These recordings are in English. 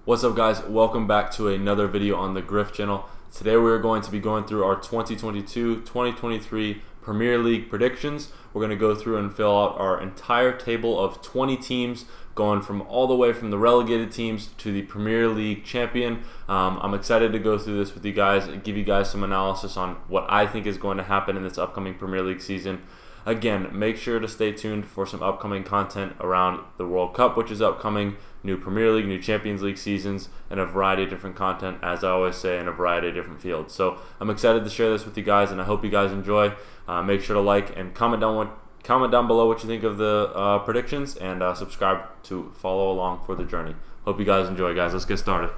What's up, guys? Welcome back to another video on the Griff channel. Today we're going to be going through our 2022-2023 Premier League predictions. We're going to go through and fill out our entire table of 20 teams, going from all the way from the relegated teams to the Premier League champion. I'm excited to go through this with you guys and give you guys some analysis on what I think is going to happen in this upcoming Premier League season. Again, make sure to stay tuned for some upcoming content around the World Cup, which is upcoming, new Premier League, new Champions League seasons, and a variety of different content, as I always say, in a variety of different fields. So I'm excited to share this with you guys, and I hope you guys enjoy. Make sure to like and comment down below what you think of the predictions, and subscribe to follow along for the journey. Hope you guys enjoy, guys. Let's get started.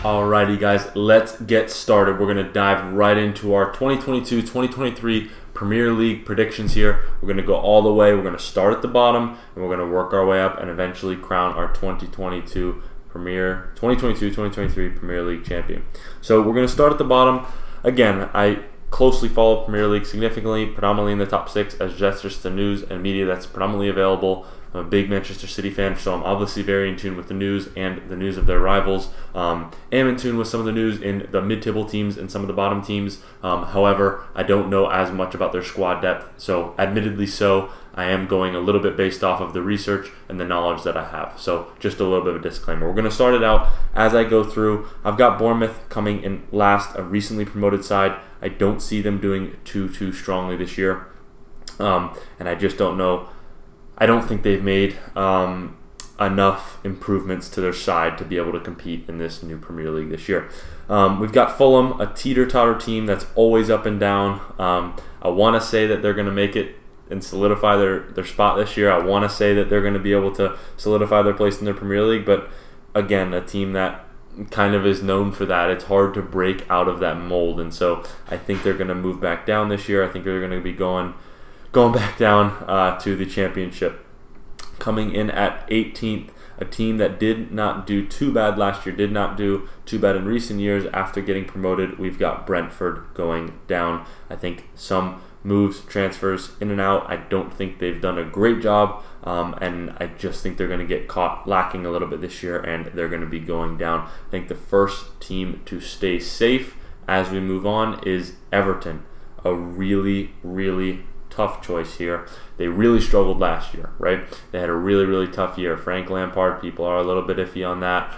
Alrighty, guys, let's get started. We're going to dive right into our 2022-2023 Premier League predictions here. We're going to go all the way. We're going to start at the bottom, and we're going to work our way up and eventually crown our 2022-2023 Premier League champion. So we're going to start at the bottom. Again, I closely follow Premier League significantly, predominantly in the top six, as that's just the news and media that's predominantly available. I'm a big Manchester City fan, so I'm obviously very in tune with the news and the news of their rivals. Am in tune with some of the news in the mid-table teams and some of the bottom teams. However, I don't know as much about their squad depth, so admittedly so, I am going a little bit based off of the research and the knowledge that I have. So just a little bit of a disclaimer. We're going to start it out as I go through. I've got Bournemouth coming in last, a recently promoted side. I don't see them doing too strongly this year, and I just don't know. I don't think they've made enough improvements to their side to be able to compete in this new Premier League this year. We've got Fulham, a teeter-totter team that's always up and down. I want to say that they're going to make it and solidify their spot this year. I want to say that they're going to be able to solidify their place in their Premier League, but again, a team that kind of is known for that. It's hard to break out of that mold, and so I think they're going to move back down this year. I think they're going to be going back down to the championship. Coming in at 18th, a team that did not do too bad last year, did not do too bad in recent years after getting promoted. We've got Brentford going down. I think some moves, transfers in and out. I don't think they've done a great job, and I just think they're going to get caught lacking a little bit this year, and they're going to be going down. I think the first team to stay safe as we move on is Everton. A really tough choice here. They really struggled last year, right? They had a really tough year. Frank Lampard, people are a little bit iffy on that.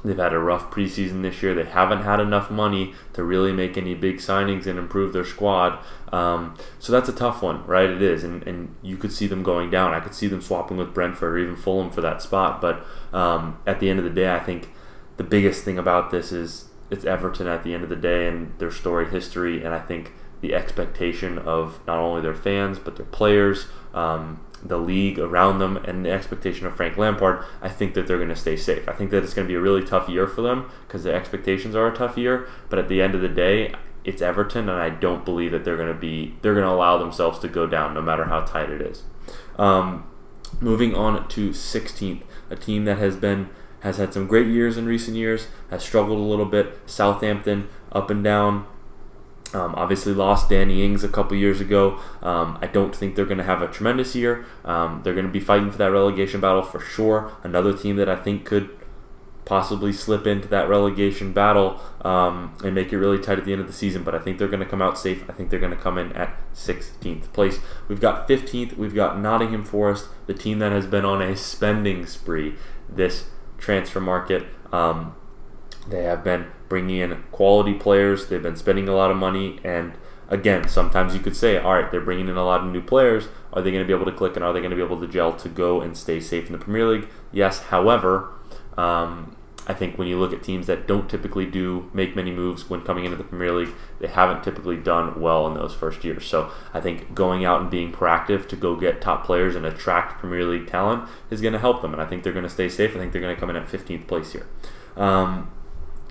They've had a rough preseason this year. They haven't had enough money to really make any big signings and improve their squad. So that's a tough one, right? It is, and you could see them going down. I could see them swapping with Brentford or even Fulham for that spot. But at the end of the day, I think the biggest thing about this is it's Everton at the end of the day and their storied history, and I think the expectation of not only their fans but their players, the league around them, and the expectation of Frank Lampard. I think that they're going to stay safe. I think that it's going to be a really tough year for them because the expectations are a tough year, but at the end of the day, it's Everton, and I don't believe that they're going to allow themselves to go down no matter how tight it is. Moving on to 16th, a team that has had some great years in recent years, has struggled a little bit. Southampton, up and down. Obviously lost Danny Ings a couple years ago. I don't think they're going to have a tremendous year. They're going to be fighting for that relegation battle for sure. Another team that I think could possibly slip into that relegation battle and make it really tight at the end of the season, but I think they're going to come out safe. I think they're going to come in at 16th place. We've got 15th. We've got Nottingham Forest, the team that has been on a spending spree this transfer market. They have been bringing in quality players. They've been spending a lot of money. And again, sometimes you could say, all right, they're bringing in a lot of new players. Are they going to be able to click, and are they going to be able to gel to go and stay safe in the Premier League? Yes. However, I think when you look at teams that don't typically make many moves when coming into the Premier League, they haven't typically done well in those first years. So I think going out and being proactive to go get top players and attract Premier League talent is going to help them. And I think they're going to stay safe. I think they're going to come in at 15th place here.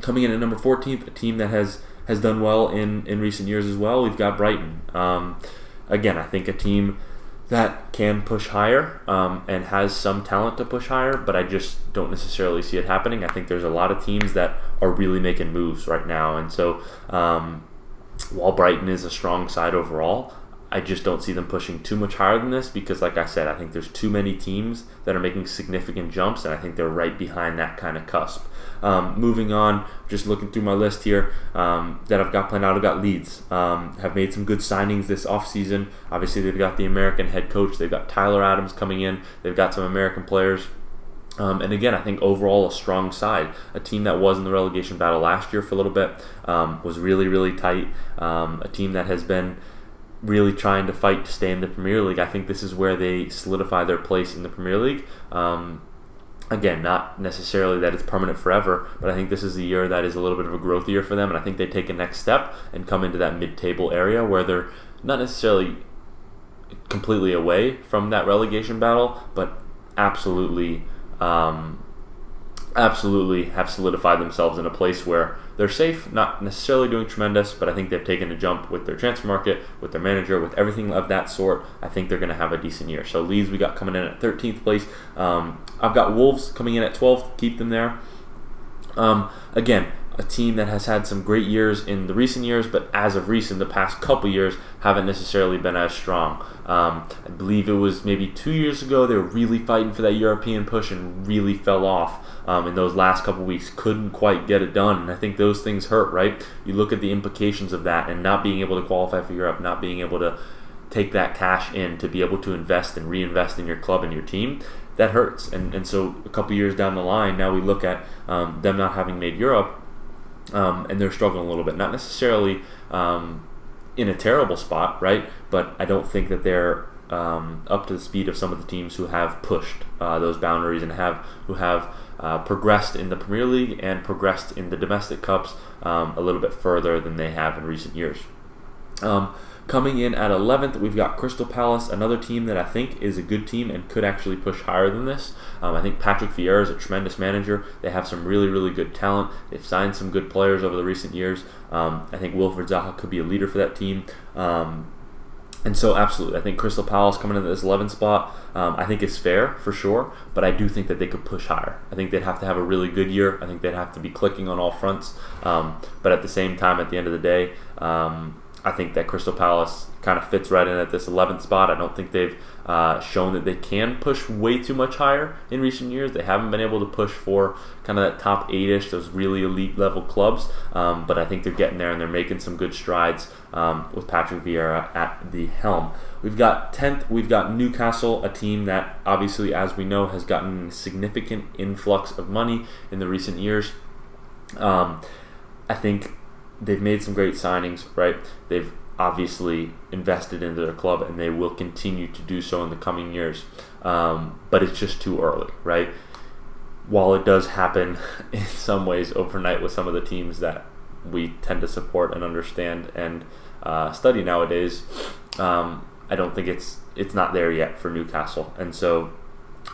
Coming in at number 14th, a team that has done well in recent years as well, we've got Brighton. Again, I think a team that can push higher and has some talent to push higher, but I just don't necessarily see it happening. I think there's a lot of teams that are really making moves right now, and so while Brighton is a strong side overall, I just don't see them pushing too much higher than this because, like I said, I think there's too many teams that are making significant jumps, and I think they're right behind that kind of cusp. Moving on, just looking through my list here that I've got planned out. I've got Leeds. Have made some good signings this offseason. Obviously, they've got the American head coach. They've got Tyler Adams coming in. They've got some American players. And again, I think overall a strong side. A team that was in the relegation battle last year for a little bit, was really, really tight. A team that has been really trying to fight to stay in the Premier League. I think this is where they solidify their place in the Premier League. Again, not necessarily that it's permanent forever, but I think this is a year that is a little bit of a growth year for them, and I think they take a next step and come into that mid-table area where they're not necessarily completely away from that relegation battle, but absolutely have solidified themselves in a place where they're safe, not necessarily doing tremendous, but I think they've taken a jump with their transfer market, with their manager, with everything of that sort. I think they're going to have a decent year. So Leeds, we got coming in at 13th place. I've got Wolves coming in at 12th, keep them there. Again, a team that has had some great years in the recent years, but as of recent, the past couple years, haven't necessarily been as strong. I believe it was maybe 2 years ago they were really fighting for that European push and really fell off in those last couple weeks. Couldn't quite get it done, and I think those things hurt, right? You look at the implications of that and not being able to qualify for Europe, not being able to take that cash in to be able to invest and reinvest in your club and your team. That hurts, and so a couple years down the line, now we look at them not having made Europe, and they're struggling a little bit. Not necessarily in a terrible spot, right? But I don't think that they're up to the speed of some of the teams who have pushed those boundaries and who have progressed in the Premier League and progressed in the domestic cups a little bit further than they have in recent years. Coming in at 11th, we've got Crystal Palace, another team that I think is a good team and could actually push higher than this. I think Patrick Vieira is a tremendous manager. They have some really, really good talent. They've signed some good players over the recent years. I think Wilfried Zaha could be a leader for that team. And so, absolutely, I think Crystal Palace coming into this 11th spot, I think is fair for sure, but I do think that they could push higher. I think they'd have to have a really good year. I think they'd have to be clicking on all fronts. But at the same time, at the end of the day, I think that Crystal Palace kind of fits right in at this 11th spot. I don't think they've shown that they can push way too much higher in recent years. They haven't been able to push for kind of that top 8-ish, those really elite level clubs. But I think they're getting there and they're making some good strides with Patrick Vieira at the helm. We've got 10th, we've got Newcastle, a team that obviously, as we know, has gotten a significant influx of money in the recent years. I think they've made some great signings, right? They've obviously invested into their club, and they will continue to do so in the coming years. But it's just too early, right? While it does happen in some ways overnight with some of the teams that we tend to support and understand and study nowadays, I don't think it's not there yet for Newcastle. And so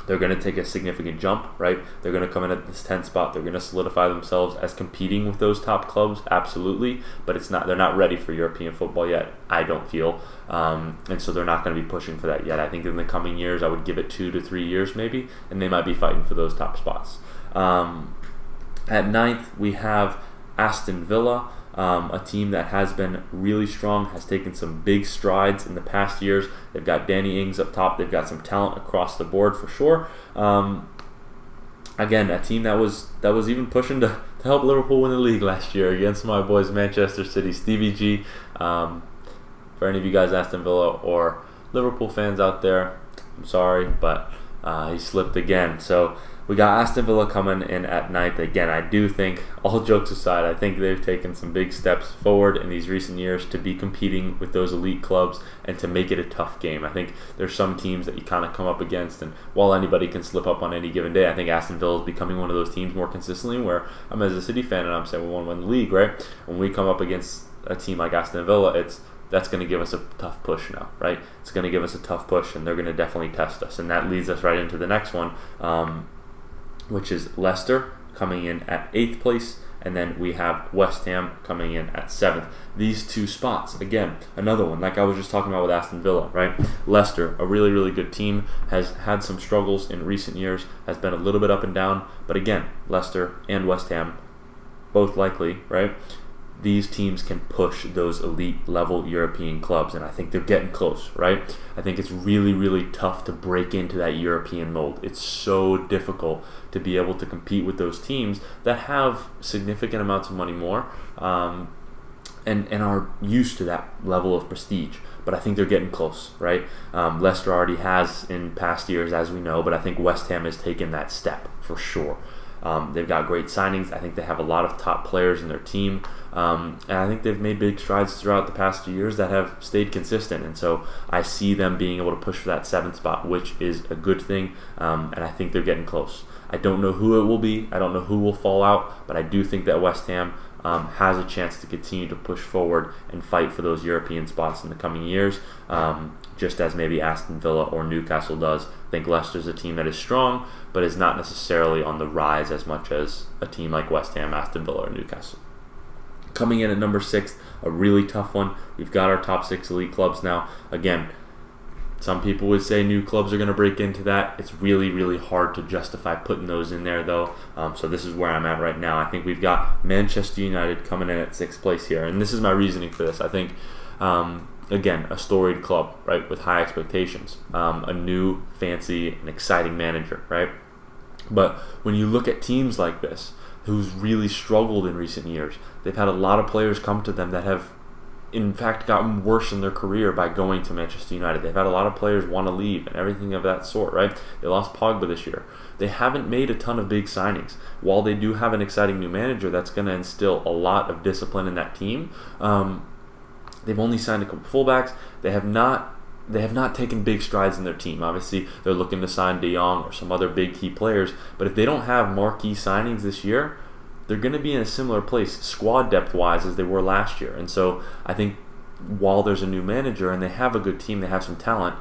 they're going to take a significant jump, right? They're going to come in at this 10th spot. They're going to solidify themselves as competing with those top clubs, absolutely. But they're not ready for European football yet, I don't feel. And so they're not going to be pushing for that yet. I think in the coming years, I would give it 2 to 3 years maybe, and they might be fighting for those top spots. At 9th, we have Aston Villa. A team that has been really strong, has taken some big strides in the past years. They've got Danny Ings up top. They've got some talent across the board for sure. Again, a team that was even pushing to help Liverpool win the league last year against my boys Manchester City. Stevie G, for any of you guys Aston Villa or Liverpool fans out there, I'm sorry, but he slipped again. So we got Aston Villa coming in at 9th. Again, I do think, all jokes aside, I think they've taken some big steps forward in these recent years to be competing with those elite clubs and to make it a tough game. I think there's some teams that you kind of come up against, and while anybody can slip up on any given day, I think Aston Villa is becoming one of those teams more consistently where I'm as a City fan and I'm saying we want to win the league, right? When we come up against a team like Aston Villa, that's going to give us a tough push now, right? It's going to give us a tough push, and they're going to definitely test us. And that leads us right into the next one, which is Leicester coming in at 8th place, and then we have West Ham coming in at 7th. These two spots, again, another one, like I was just talking about with Aston Villa, right? Leicester, a really, really good team, has had some struggles in recent years, has been a little bit up and down, but again, Leicester and West Ham, both likely, right? these teams can push those elite level European clubs, and I think they're getting close, right? I think it's really, really tough to break into that European mold. It's so difficult to be able to compete with those teams that have significant amounts of money more, and are used to that level of prestige. But I think they're getting close, right? Leicester already has in past years, as we know, but I think West Ham has taken that step for sure. They've got great signings. I think they have a lot of top players in their team. And I think they've made big strides throughout the past 2 years that have stayed consistent. And so I see them being able to push for that 7th spot, which is a good thing. And I think they're getting close. I don't know who it will be. I don't know who will fall out. But I do think that West Ham has a chance to continue to push forward and fight for those European spots in the coming years, just as maybe Aston Villa or Newcastle does. I think Leicester's a team that is strong, but is not necessarily on the rise as much as a team like West Ham, Aston Villa, or Newcastle. Coming in at number 6, a really tough one. We've got our top 6 elite clubs now. Again, some people would say new clubs are going to break into that. It's really, really hard to justify putting those in there, though. So this is where I'm at right now. I think we've got Manchester United coming in at 6th place here. And this is my reasoning for this. I think, again, a storied club, right, with high expectations. A new, fancy, and exciting manager, right? But when you look at teams like this, who's really struggled in recent years, they've had a lot of players come to them that have in fact gotten worse in their career by going to Manchester United. They've had a lot of players want to leave and everything of that sort, right? They lost Pogba this year. They haven't made a ton of big signings. While they do have an exciting new manager that's going to instill a lot of discipline in that team, they've only signed a couple fullbacks. They have not taken big strides in their team. Obviously, they're looking to sign De Jong or some other big key players, but if they don't have marquee signings this year, they're going to be in a similar place squad depth-wise as they were last year. And so I think while there's a new manager and they have a good team, they have some talent,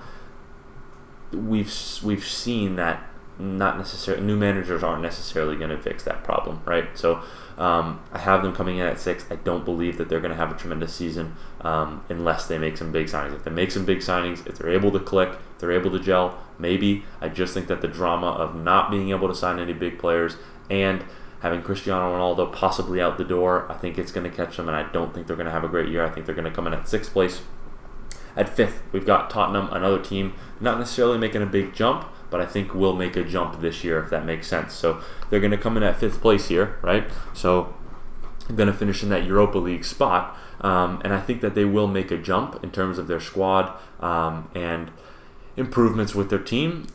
we've seen that not necessarily new managers aren't necessarily going to fix that problem, right? So I have them coming in at 6. I don't believe that they're going to have a tremendous season unless they make some big signings. If they make some big signings, if they're able to click, if they're able to gel, maybe. I just think that the drama of not being able to sign any big players and having Cristiano Ronaldo possibly out the door, I think it's going to catch them, and I don't think they're going to have a great year. I think they're going to come in at 6th place. At 5th, we've got Tottenham, another team, not necessarily making a big jump, but I think will make a jump this year, if that makes sense. So they're going to come in at 5th place here, right? So they're going to finish in that Europa League spot, and I think that they will make a jump in terms of their squad and improvements with their team.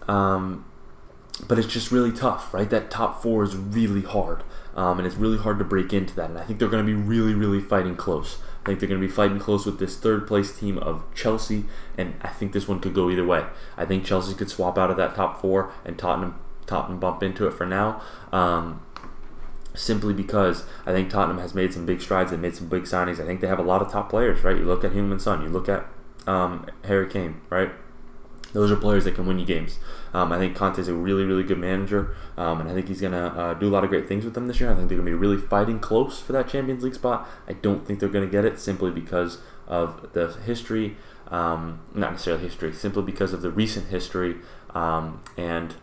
But it's just really tough, right? That top 4 is really hard, and it's really hard to break into that. And I think they're going to be really, really fighting close. I think they're going to be fighting close with this 3rd place team of Chelsea, and I think this one could go either way. I think Chelsea could swap out of that top 4 and Tottenham bump into it for now, simply because I think Tottenham has made some big strides. They've made some big signings. I think they have a lot of top players, right? You look at Heung-min Son, you look at Harry Kane, right? Those are players that can win you games. I think Conte's a really, really good manager, and I think he's going to do a lot of great things with them this year. I think they're going to be really fighting close for that Champions League spot. I don't think they're going to get it simply because of the history, not necessarily history, simply because of the recent history and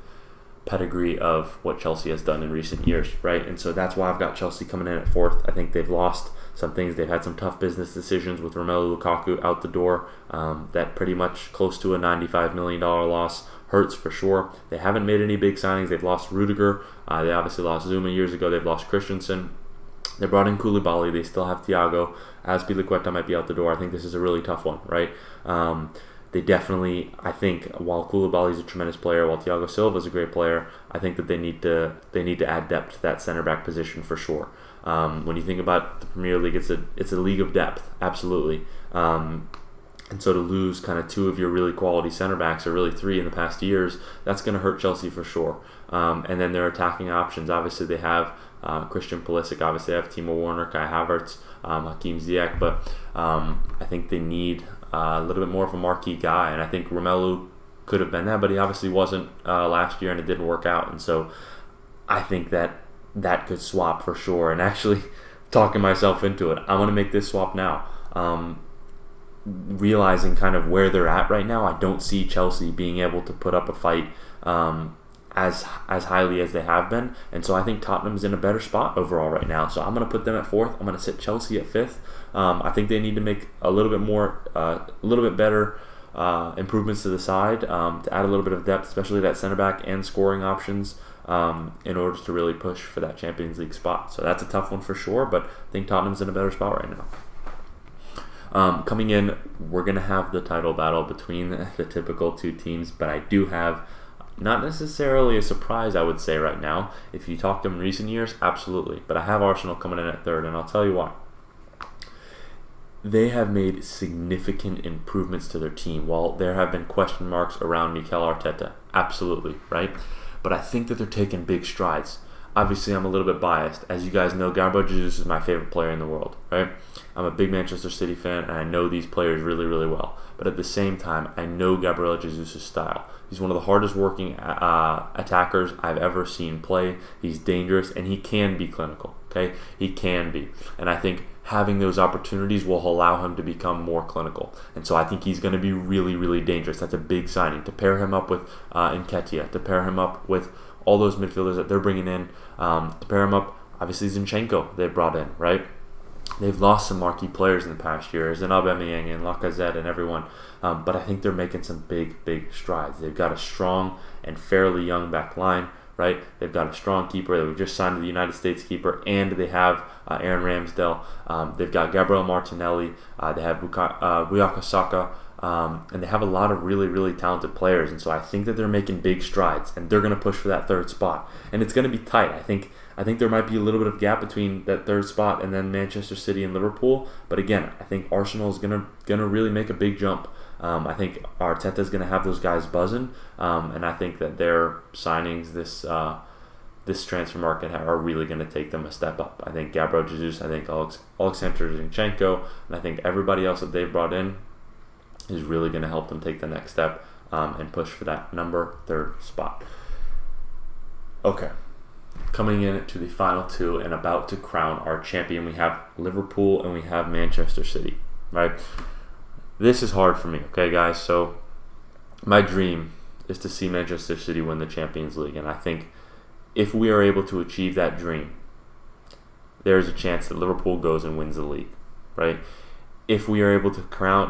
pedigree of what Chelsea has done in recent years, right? And so that's why I've got Chelsea coming in at 4th. I think they've lost some things. They've had some tough business decisions with Romelu Lukaku out the door. That pretty much close to a $95 million loss hurts for sure. They haven't made any big signings. They've lost Rudiger. They obviously lost Zuma years ago. They've lost Christensen. They brought in Koulibaly. They still have Thiago. Azpilicueta might be out the door. I think this is a really tough one, right? They definitely, I think, while Koulibaly is a tremendous player, while Thiago Silva is a great player, I think that they need to add depth to that center back position for sure. When you think about the Premier League, it's a league of depth, absolutely. And so to lose kind of 2 of your really quality center backs, or really 3 in the past years, that's going to hurt Chelsea for sure. And then their attacking options, obviously they have Christian Pulisic, obviously they have Timo Werner, Kai Havertz, Hakim Ziyech, but I think they need a little bit more of a marquee guy, and I think Romelu could have been that, but he obviously wasn't last year, and it didn't work out. And so I think that could swap for sure. And actually, talking myself into it, I'm going to make this swap now. Realizing kind of where they're at right now, I don't see Chelsea being able to put up a fight as highly as they have been, and so I think Tottenham's in a better spot overall right now. So I'm going to put them at 4th. I'm going to sit Chelsea at 5th. I think they need to make a little bit better improvements to the side to add a little bit of depth, especially that center back and scoring options, in order to really push for that Champions League spot. So that's a tough one for sure, but I think Tottenham's in a better spot right now. Coming in, we're going to have the title battle between the typical two teams, but I do have not necessarily a surprise, I would say, right now. If you talk to them in recent years, absolutely. But I have Arsenal coming in at 3rd, and I'll tell you why. They have made significant improvements to their team. While there have been question marks around Mikel Arteta, absolutely, right? But I think that they're taking big strides. Obviously, I'm a little bit biased. As you guys know, Gabriel Jesus is my favorite player in the world, right? I'm a big Manchester City fan, and I know these players really, really well. But at the same time, I know Gabriel Jesus' style. He's one of the hardest working attackers I've ever seen play. He's dangerous, and he can be clinical, okay? He can be. And I think having those opportunities will allow him to become more clinical. And so I think he's going to be really, really dangerous. That's a big signing. To pair him up with Nketiah, to pair him up with all those midfielders that they're bringing in, to pair him up, obviously Zinchenko they brought in, right? They've lost some marquee players in the past years, and Aubameyang and Lacazette and everyone, but I think they're making some big, big strides. They've got a strong and fairly young back line, right? They've got a strong keeper that we've just signed to the United States keeper, and they have Aaron Ramsdale. They've got Gabriel Martinelli. They have Bukayo Saka. And they have a lot of really, really talented players, and so I think that they're making big strides, and they're going to push for that 3rd spot, and it's going to be tight. I think there might be a little bit of gap between that 3rd spot and then Manchester City and Liverpool, but again, I think Arsenal is going to really make a big jump. I think Arteta is going to have those guys buzzing, and I think that their signings this transfer market are really going to take them a step up. I think Gabriel Jesus, I think Alexander Zinchenko, and I think everybody else that they've brought in is really going to help them take the next step and push for that number 3rd spot. Okay, coming in to the final two and about to crown our champion, we have Liverpool and we have Manchester City, right? This is hard for me, okay, guys? So my dream is to see Manchester City win the Champions League, and I think if we are able to achieve that dream, there's a chance that Liverpool goes and wins the league, right? If we are able to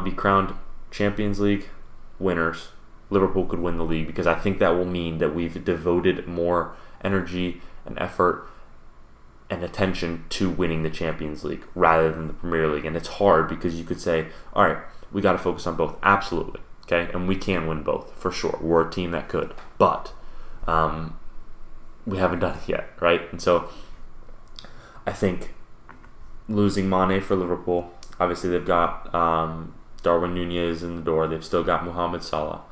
be crowned Champions League winners, Liverpool could win the league, because I think that will mean that we've devoted more energy and effort and attention to winning the Champions League rather than the Premier League. And it's hard because you could say, all right, we got to focus on both. Absolutely. Okay. And we can win both for sure. We're a team that could, but we haven't done it yet. Right. And so I think losing Mane for Liverpool, obviously they've got Darwin Nunez in the door. They've still got Mohamed Salah.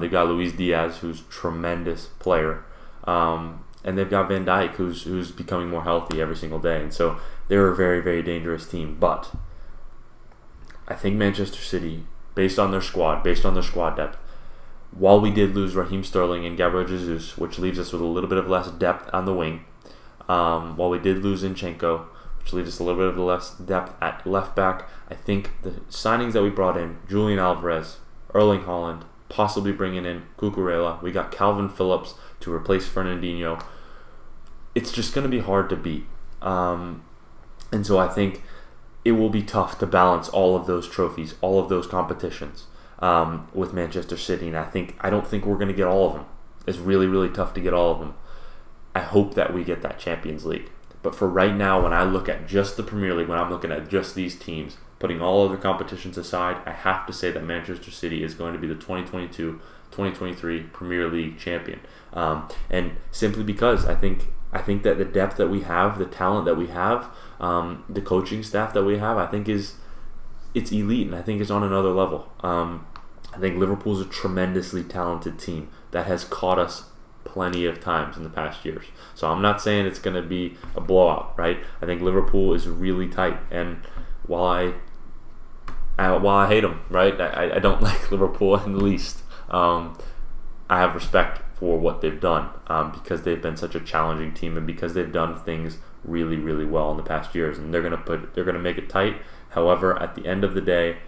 They've got Luis Diaz, who's a tremendous player. And they've got Van Dijk, who's becoming more healthy every single day. And so they're a very, very dangerous team. But I think Manchester City, based on their squad depth, while we did lose Raheem Sterling and Gabriel Jesus, which leaves us with a little bit of less depth on the wing, while we did lose Zinchenko, which leaves us a little bit of less depth at left back, I think the signings that we brought in, Julian Alvarez, Erling Haaland, possibly bringing in Cucurella, we got Calvin Phillips to replace Fernandinho, it's just going to be hard to beat. And so I think it will be tough to balance all of those trophies, all of those competitions with Manchester City, and I don't think we're going to get all of them. It's really, really tough to get all of them. I hope that we get that Champions League. But for right now, when I look at just the Premier League, when I'm looking at just these teams, putting all other competitions aside, I have to say that Manchester City is going to be the 2022-2023 Premier League champion. And simply because I think that the depth that we have, the talent that we have, the coaching staff that we have, I think it's elite, and I think it's on another level. I think Liverpool's a tremendously talented team that has caught us plenty of times in the past years. So I'm not saying it's going to be a blowout, right? I think Liverpool is really tight, and while I hate them, right, I don't like Liverpool in the least. I have respect for what they've done because they've been such a challenging team, and because they've done things really, really well in the past years, and they're gonna make it tight. However, at the end of the day,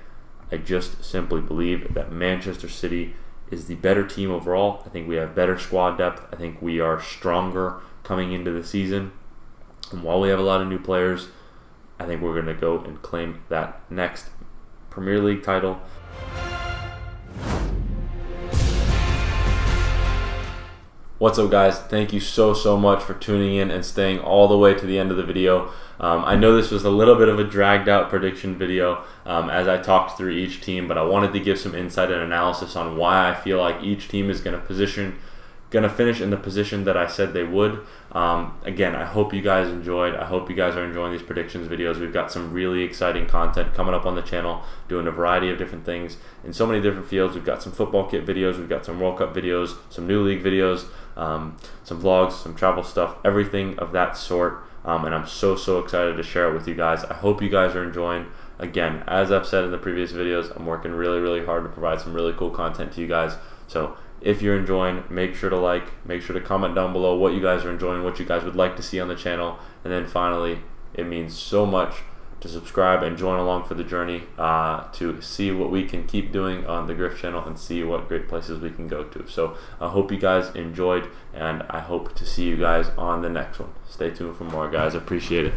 I just simply believe that Manchester City is the better team overall. I think we have better squad depth. I think we are stronger coming into the season. And while we have a lot of new players, I think we're going to go and claim that next Premier League title. What's up, guys? Thank you so much for tuning in and staying all the way to the end of the video. I know this was a little bit of a dragged out prediction video as I talked through each team, but I wanted to give some insight and analysis on why I feel like each team is going to finish in the position that I said they would. Again, I hope you guys enjoyed. I hope you guys are enjoying these predictions videos. We've got some really exciting content coming up on the channel, doing a variety of different things in so many different fields. We've got some football kit videos, we've got some World Cup videos, some new league videos, some vlogs, some travel stuff, everything of that sort. And I'm so excited to share it with you guys. I hope you guys are enjoying. Again, as I've said in the previous videos, I'm working really hard to provide some really cool content to you guys. So if you're enjoying, make sure to like, make sure to comment down below what you guys are enjoying, what you guys would like to see on the channel. And then finally, it means so much to subscribe and join along for the journey to see what we can keep doing on the Griff channel and see what great places we can go to. So I hope you guys enjoyed, and I hope to see you guys on the next one. Stay tuned for more, guys. Appreciate it.